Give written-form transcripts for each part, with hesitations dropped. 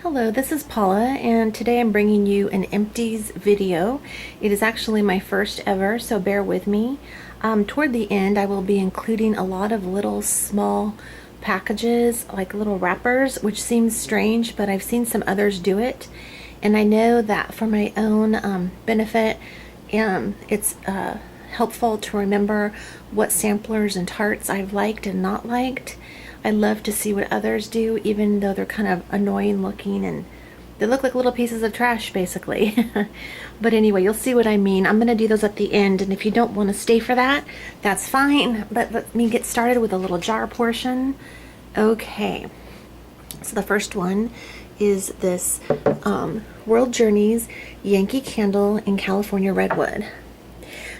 Hello, this is Paula, and today I'm bringing you an Empties video. It is actually my first ever, so bear with me. Toward the end, I will be including a lot of little small packages, like little wrappers, which seems strange, but I've seen some others do it. And I know that for my own benefit, it's helpful to remember what samplers and tarts I've liked and not liked. I love to see what others do, even though they're kind of annoying looking and they look like little pieces of trash basically. But anyway, you'll see what I mean. I'm going to do those at the end, and if you don't want to stay for that, that's fine. But let me get started with a little jar portion. Okay, so the first one is this World Journeys Yankee candle in California Redwood.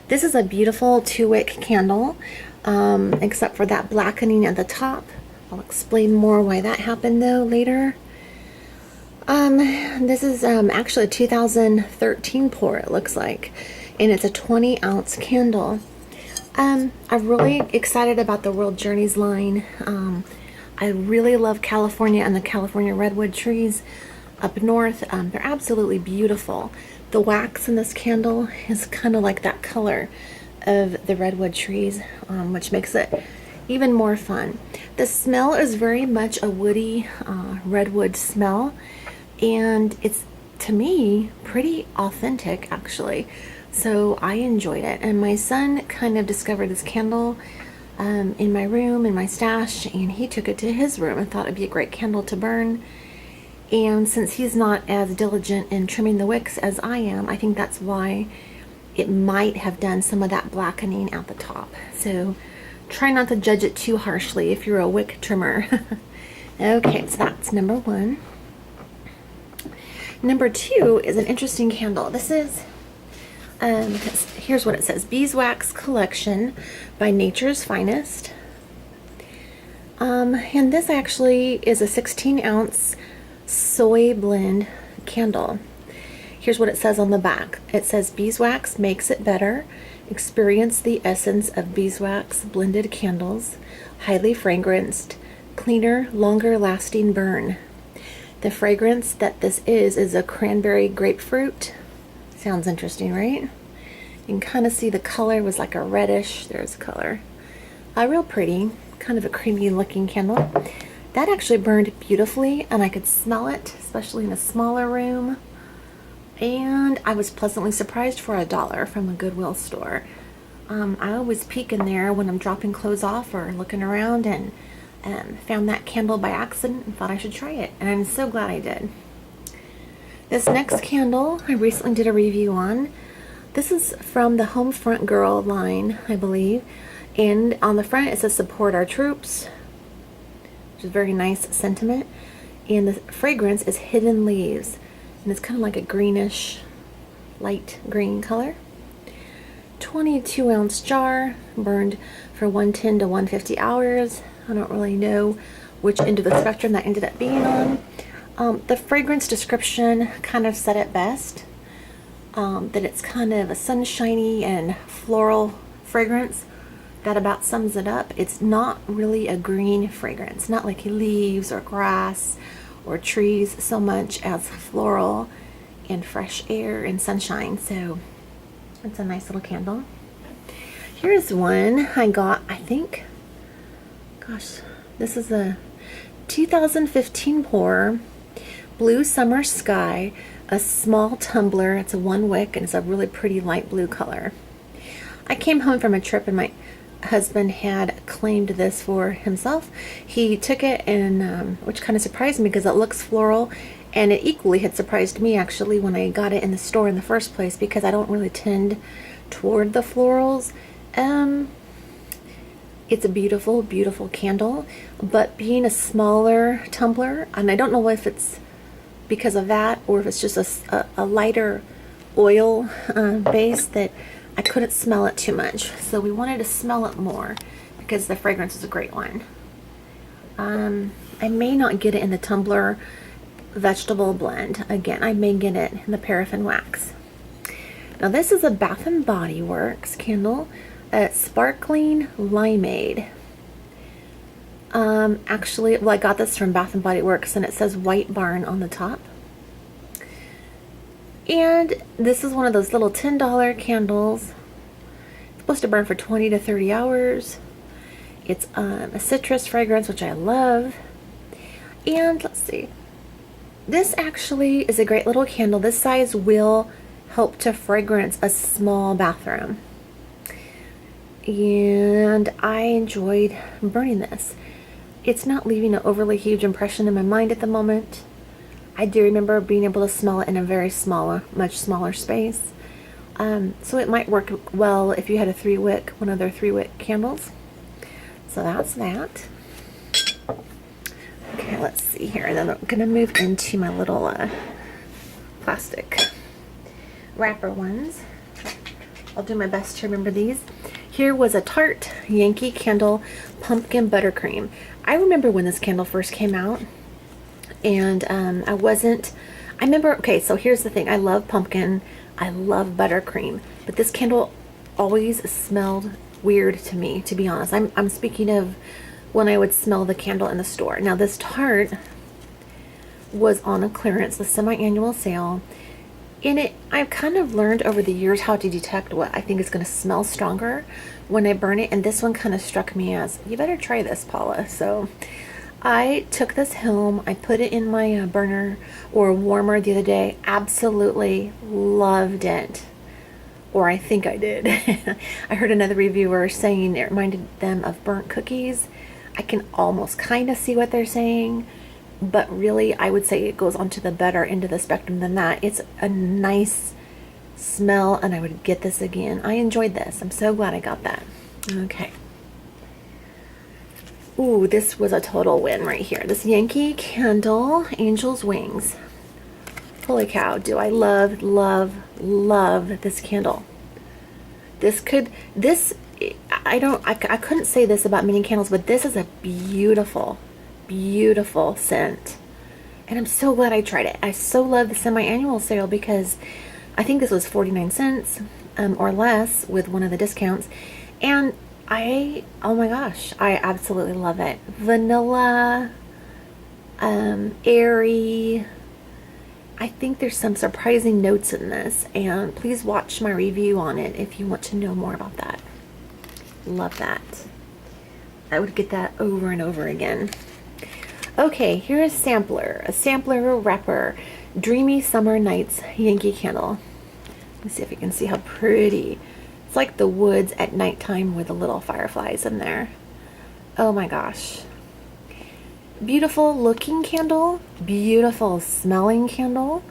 This is a beautiful 2-wick candle, except for that blackening at the top. I'll explain more why that happened though later. This is actually a 2013 pour, it looks like, and it's a 20-ounce candle. I'm really excited about the World Journeys line. I really love California and the California redwood trees up north. They're absolutely beautiful. The wax in this candle is kind of like that color of the redwood trees, which makes it even more fun. The smell is very much a woody redwood smell, and it's, to me, pretty authentic actually. So I enjoyed it, and my son kind of discovered this candle in my room, in my stash, and he took it to his room and thought it'd be a great candle to burn. And since he's not as diligent in trimming the wicks as I am, I think that's why it might have done some of that blackening at the top. So try not to judge it too harshly if you're a wick trimmer. Okay, so that's number one. Number two is an interesting candle. This is, here's what it says: Beeswax Collection by Nature's Finest. And this actually is a 16-ounce soy blend candle. Here's what it says on the back. It says, beeswax makes it better. Experience the essence of beeswax blended candles. Highly fragranced, cleaner, longer lasting burn. The fragrance that this is a cranberry grapefruit. Sounds interesting, right? You can kind of see the color was like a reddish, there's color. Real pretty, kind of a creamy looking candle. That actually burned beautifully, and I could smell it, especially in a smaller room. And I was pleasantly surprised for $1 from a Goodwill store. I always peek in there when I'm dropping clothes off or looking around, and found that candle by accident and thought I should try it, and I'm so glad I did. This next candle I recently did a review on. This is from the Home Front Girl line, I believe, and on the front it says support our troops, which is a very nice sentiment, and the fragrance is Hidden Leaves, and it's kind of like a greenish, light green color. 22-ounce jar, burned for 110 to 150 hours. I don't really know which end of the spectrum that ended up being on. The fragrance description kind of said it best, that it's kind of a sunshiny and floral fragrance. That about sums it up. It's not really a green fragrance, not like leaves or grass or trees, so much as floral and fresh air and sunshine. So it's a nice little candle. Here's one I got, I think, gosh, this is a 2015 pour, Blue Summer Sky, a small tumbler. It's a 1-wick, and it's a really pretty light blue color. I came home from a trip and my husband had claimed this for himself. He took it, and which kind of surprised me because it looks floral, and it equally had surprised me actually when I got it in the store in the first place, because I don't really tend toward the florals. It's a beautiful, beautiful candle, but being a smaller tumbler, and I don't know if it's because of that or if it's just a lighter oil base, that I couldn't smell it too much. So we wanted to smell it more because the fragrance is a great one. I may not get it in the tumbler vegetable blend. Again, I may get it in the paraffin wax. Now this is a Bath and Body Works candle, Sparkling Limeade. Actually, well, I got this from Bath and Body Works, and it says White Barn on the top. And this is one of those little $10 candles. It's supposed to burn for 20 to 30 hours. It's a citrus fragrance, which I love. And let's see. This actually is a great little candle. This size will help to fragrance a small bathroom. And I enjoyed burning this. It's not leaving an overly huge impression in my mind at the moment. I do remember being able to smell it in a very small, much smaller space. So it might work well if you had a 3-wick, one of their 3-wick candles. So that's that. Okay, let's see here. And then I'm going to move into my little plastic wrapper ones. I'll do my best to remember these. Here was a Tart Yankee candle pumpkin buttercream. I remember when this candle first came out, and I remember, okay, so here's the thing. I love pumpkin. I love buttercream, but this candle always smelled weird to me, to be honest. I'm speaking of when I would smell the candle in the store. Now this Tart was on a clearance, the semi-annual sale. In it, I've kind of learned over the years how to detect what I think is going to smell stronger when I burn it, and this one kind of struck me as, you better try this, Paula. So I took this home, I put it in my burner or warmer the other day, absolutely loved it. Or I think I did. I heard another reviewer saying it reminded them of burnt cookies. I can almost kind of see what they're saying, but really I would say it goes onto the better end of the spectrum than that. It's a nice smell, and I would get this again. I enjoyed this. I'm so glad I got that. Okay. Ooh, this was a total win right here. This Yankee candle, Angel's Wings. Holy cow, do I love, love, love this candle. I couldn't say this about many candles, but this is a beautiful, beautiful scent. And I'm so glad I tried it. I so love the semi-annual sale because I think this was 49 cents or less with one of the discounts. And oh my gosh, I absolutely love it. Vanilla, airy. I think there's some surprising notes in this, and please watch my review on it if you want to know more about that. Love that. I would get that over and over again. Okay, here's a sampler wrapper, Dreamy Summer Nights Yankee candle. Let me see if you can see how pretty. It's like the woods at nighttime with the little fireflies in there. Oh my gosh. Beautiful looking candle, beautiful smelling candle,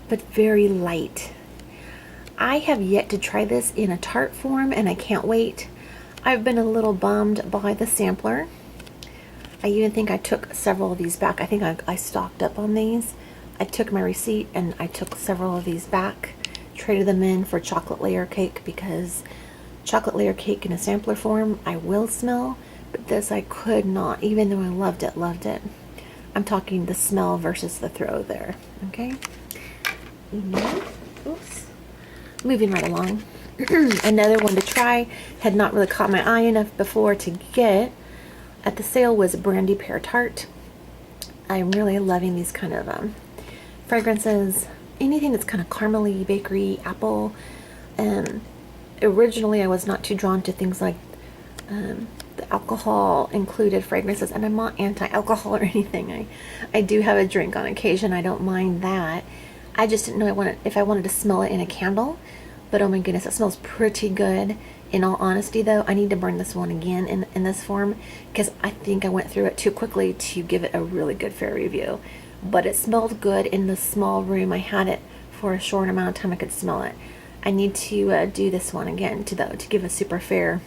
but very light. I have yet to try this in a Tart form, and I can't wait. I've been a little bummed by the sampler. I even think I took several of these back. I think I stocked up on these. I took my receipt and I took several of these back, traded them in for chocolate layer cake, because chocolate layer cake in a sampler form I will smell, but this I could not, even though I loved it. I'm talking the smell versus the throw there. Okay. Oops. Moving right along. Another one to try, had not really caught my eye enough before to get at the sale, was Brandy Pear Tart. I'm really loving these kind of fragrances. Anything that's kind of caramely, bakery, apple. Originally I was not too drawn to things like the alcohol included fragrances, and I'm not anti-alcohol or anything. I do have a drink on occasion. I don't mind that. I just didn't know if I wanted to smell it in a candle. But oh my goodness, it smells pretty good. In all honesty though, I need to burn this one again in this form, because I think I went through it too quickly to give it a really good fair review. But it smelled good in the small room. I had it for a short amount of time. I could smell it. I need to do this one again to give a super fair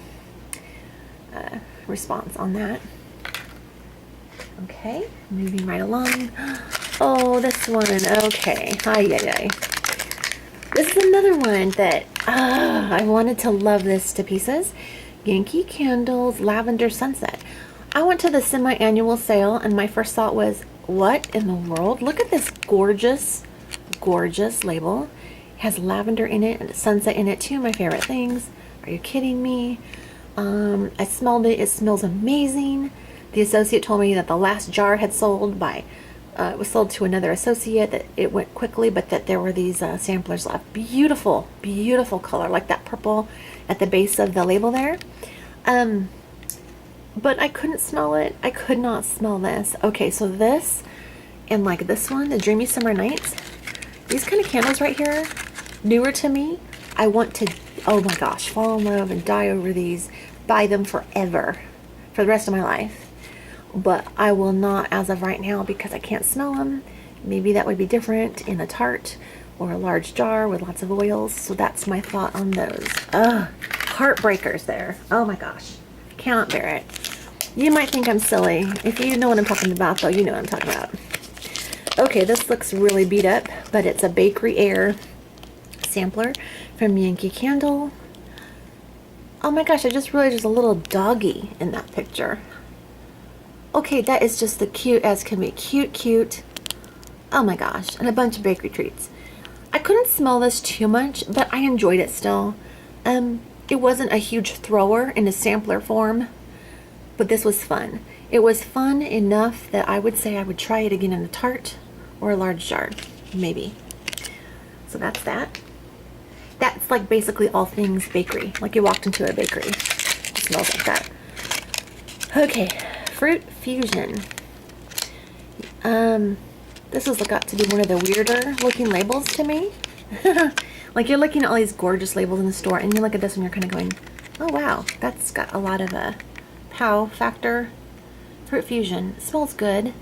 response on that. Okay, moving right along. Oh, this one. Okay. Hi. This is another one that I wanted to love this to pieces. Yankee Candles Lavender Sunset. I went to the semi-annual sale, and my first thought was, what in the world? Look at this gorgeous, gorgeous label. It has lavender in it and sunset in it, two of my favorite things. Are you kidding me? I smelled it. It smells amazing. The associate told me that the last jar had sold by, it was sold to another associate, that it went quickly, but that there were these samplers left. Beautiful, beautiful color, like that purple at the base of the label there. But I couldn't smell it. I could not smell this. Okay, so this and like this one, the Dreamy Summer Nights, these kind of candles right here, newer to me. I want to, oh my gosh, fall in love and die over these, buy them forever, for the rest of my life. But I will not as of right now because I can't smell them. Maybe that would be different in a Tart or a large jar with lots of oils. So that's my thought on those. Ugh, heartbreakers there. Oh my gosh, cannot bear it. You might think I'm silly. If you know what I'm talking about though, you know what I'm talking about. Okay, this looks really beat up, but it's a Bakery Air sampler from Yankee Candle. Oh my gosh, I just realized there's a little doggy in that picture. Okay, that is just the cute as can be. Cute, cute. Oh my gosh, and a bunch of bakery treats. I couldn't smell this too much, but I enjoyed it still. It wasn't a huge thrower in a sampler form, but this was fun. It was fun enough that I would say I would try it again in a Tart or a large jar, maybe. So that's that. That's like basically all things bakery. Like you walked into a bakery. It smells like that. Okay. Fruit Fusion. This has got to be one of the weirder looking labels to me. Like you're looking at all these gorgeous labels in the store and you look at this and you're kind of going, oh wow, that's got a lot of a pow factor. Fruit Fusion. It smells good.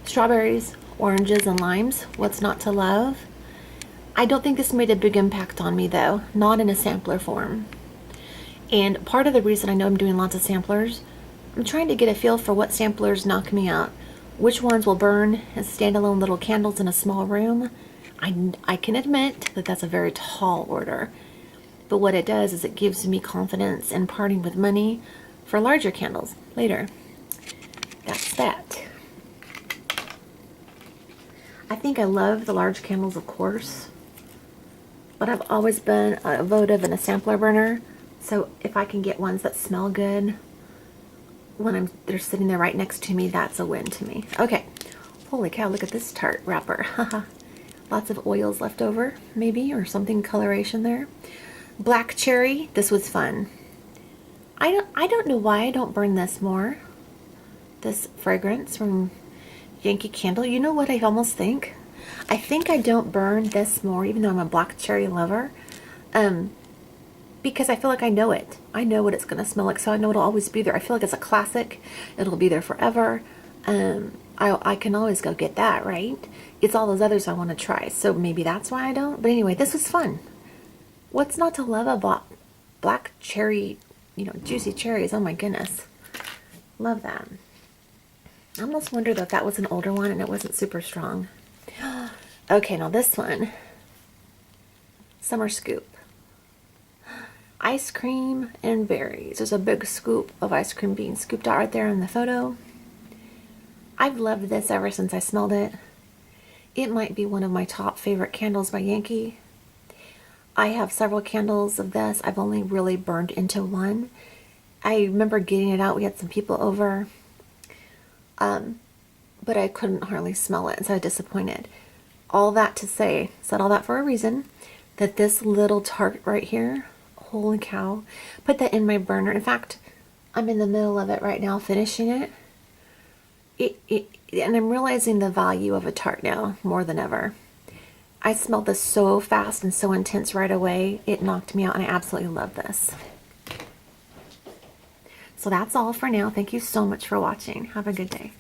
Strawberries, oranges, and limes. What's not to love? I don't think this made a big impact on me though. Not in a sampler form. And part of the reason I know I'm doing lots of samplers, I'm trying to get a feel for what samplers knock me out. Which ones will burn as standalone little candles in a small room. I can admit that that's a very tall order. But what it does is it gives me confidence in parting with money for larger candles later. That's that. I think I love the large candles, of course. But I've always been a votive and a sampler burner. So if I can get ones that smell good when they're sitting there right next to me, that's a win to me. Okay, holy cow, look at this Tart wrapper. Lots of oils left over, maybe, or something coloration there. Black cherry, this was fun. I don't know why I don't burn this more. This fragrance from Yankee Candle. You know what I almost think? I think I don't burn this more, even though I'm a black cherry lover. Because I feel like I know it. I know what it's going to smell like, so I know it'll always be there. I feel like it's a classic. It'll be there forever. I can always go get that, right? It's all those others I want to try, so maybe that's why I don't. But anyway, this was fun. What's not to love about black cherry, you know, juicy cherries? Oh my goodness. Love that. I almost wondered if that was an older one and it wasn't super strong. Okay, now this one. Summer Scoop. Ice cream and berries. There's a big scoop of ice cream being scooped out right there in the photo. I've loved this ever since I smelled it. It might be one of my top favorite candles by Yankee. I have several candles of this. I've only really burned into one. I remember getting it out. We had some people over. But I couldn't hardly smell it, so I was disappointed. All that to say, said all that for a reason, that this little Tart right here, holy cow, put that in my burner. In fact, I'm in the middle of it right now, finishing it. And I'm realizing the value of a Tart now more than ever. I smelled this so fast and so intense right away. It knocked me out, and I absolutely love this. So that's all for now. Thank you so much for watching. Have a good day.